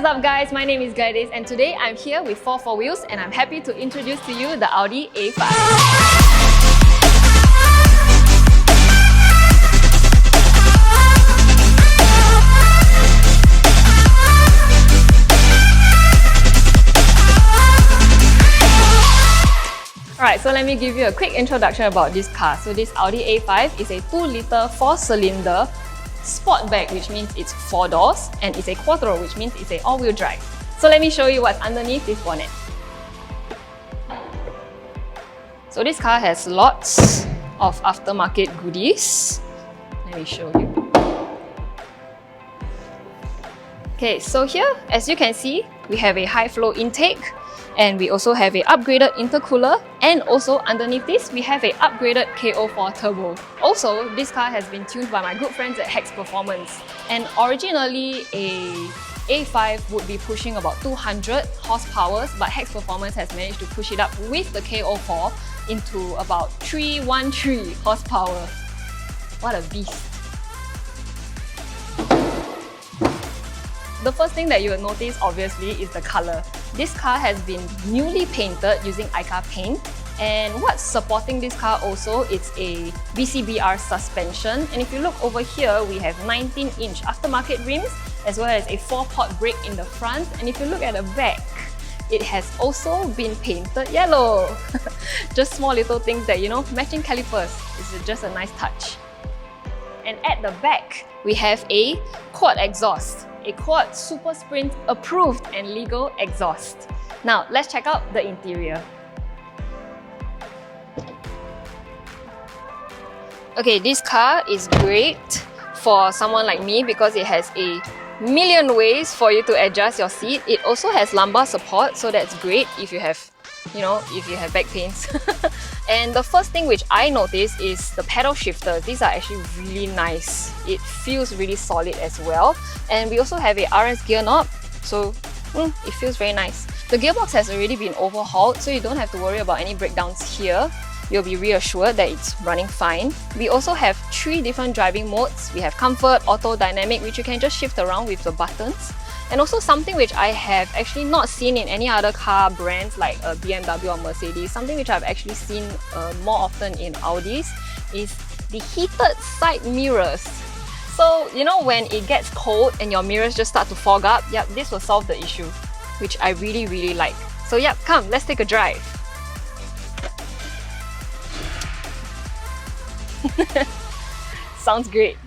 What's up guys, my name is Gladys and today I'm here with 4 wheels and I'm happy to introduce to you the Audi A5. Alright, so let me give you a quick introduction about this car. So this Audi A5 is a 2-litre 4-cylinder Sportback, which means it's 4 doors, and it's a Quattro, which means it's a all-wheel drive. So let me show you what's underneath this bonnet. So this car has lots of aftermarket goodies. Let me show you. Okay, so here, as you can see, we have a high-flow intake, and we also have an upgraded intercooler, and also underneath this, we have an upgraded KO4 turbo. Also, this car has been tuned by my good friends at Hex Performance, and originally a A5 would be pushing about 200 horsepower, but Hex Performance has managed to push it up with the KO4 into about 313 horsepower. What a beast! The first thing that you will notice obviously is the color. This car has been newly painted using ICA paint, and what's supporting this car also is a VCBR suspension. And if you look over here, we have 19-inch aftermarket rims as well as a 4-pot brake in the front. And if you look at the back, it has also been painted yellow. Just small little things that, you know, matching calipers is just a nice touch. And at the back, we have a quad exhaust. A quad Super Sprint approved and legal exhaust. Now, let's check out the interior. Okay, this car is great for someone like me because it has a million ways for you to adjust your seat. It also has lumbar support, so that's great if you have, if you have back pains. And the first thing which I noticed is the pedal shifters. These are actually really nice. It feels really solid as well. And we also have a RS gear knob, so it feels very nice. The gearbox has already been overhauled, so you don't have to worry about any breakdowns here. You'll be reassured that it's running fine. We also have 3 different driving modes. We have Comfort, Auto, Dynamic, which you can just shift around with the buttons. And also something which I have actually not seen in any other car brands like BMW or Mercedes, something which I've actually seen more often in Audis, is the heated side mirrors. So, when it gets cold and your mirrors just start to fog up, this will solve the issue, which I really, really like. So come, let's take a drive. Sounds great.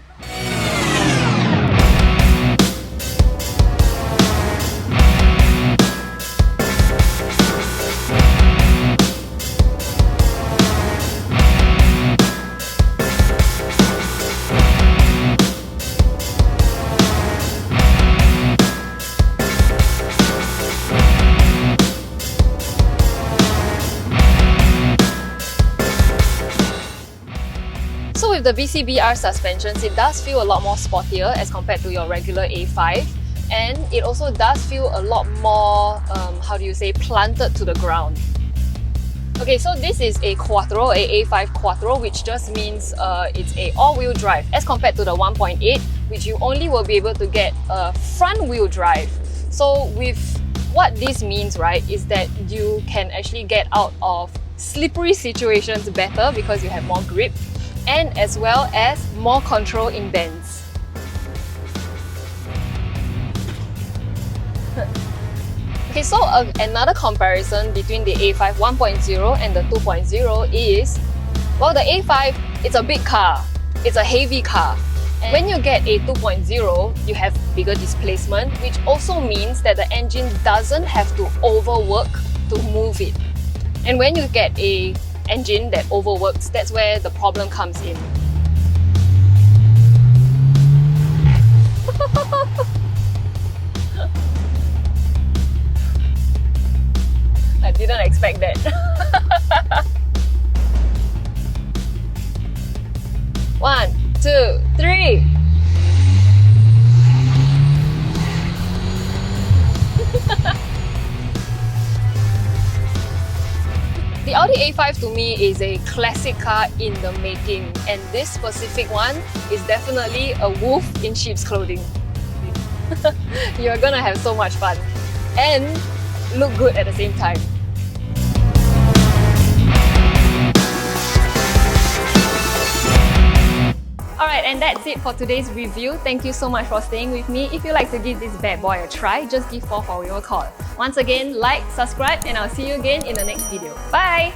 So with the VCBR suspensions, it does feel a lot more sportier as compared to your regular A5, and it also does feel a lot more, planted to the ground. Okay, so this is a Quattro, a A5 Quattro, which just means it's a all-wheel drive as compared to the 1.8, which you only will be able to get a front-wheel drive. So with what this means, right, is that you can actually get out of slippery situations better because you have more grip, and as well as more control in bends. Okay, so another comparison between the A5 1.0 and the 2.0 is, well, the A5, it's a big car, it's a heavy car. And when you get a 2.0, you have bigger displacement, which also means that the engine doesn't have to overwork to move it. And when you get a engine that overworks, that's where the problem comes in. I didn't expect that. 1, 2, 3. The Audi A5 to me is a classic car in the making, and this specific one is definitely a wolf in sheep's clothing. You're gonna have so much fun and look good at the same time. Alright, and that's it for today's review. Thank you so much for staying with me. If you'd like to give this bad boy a try, just give 4 a call. Once again, like, subscribe, and I'll see you again in the next video. Bye!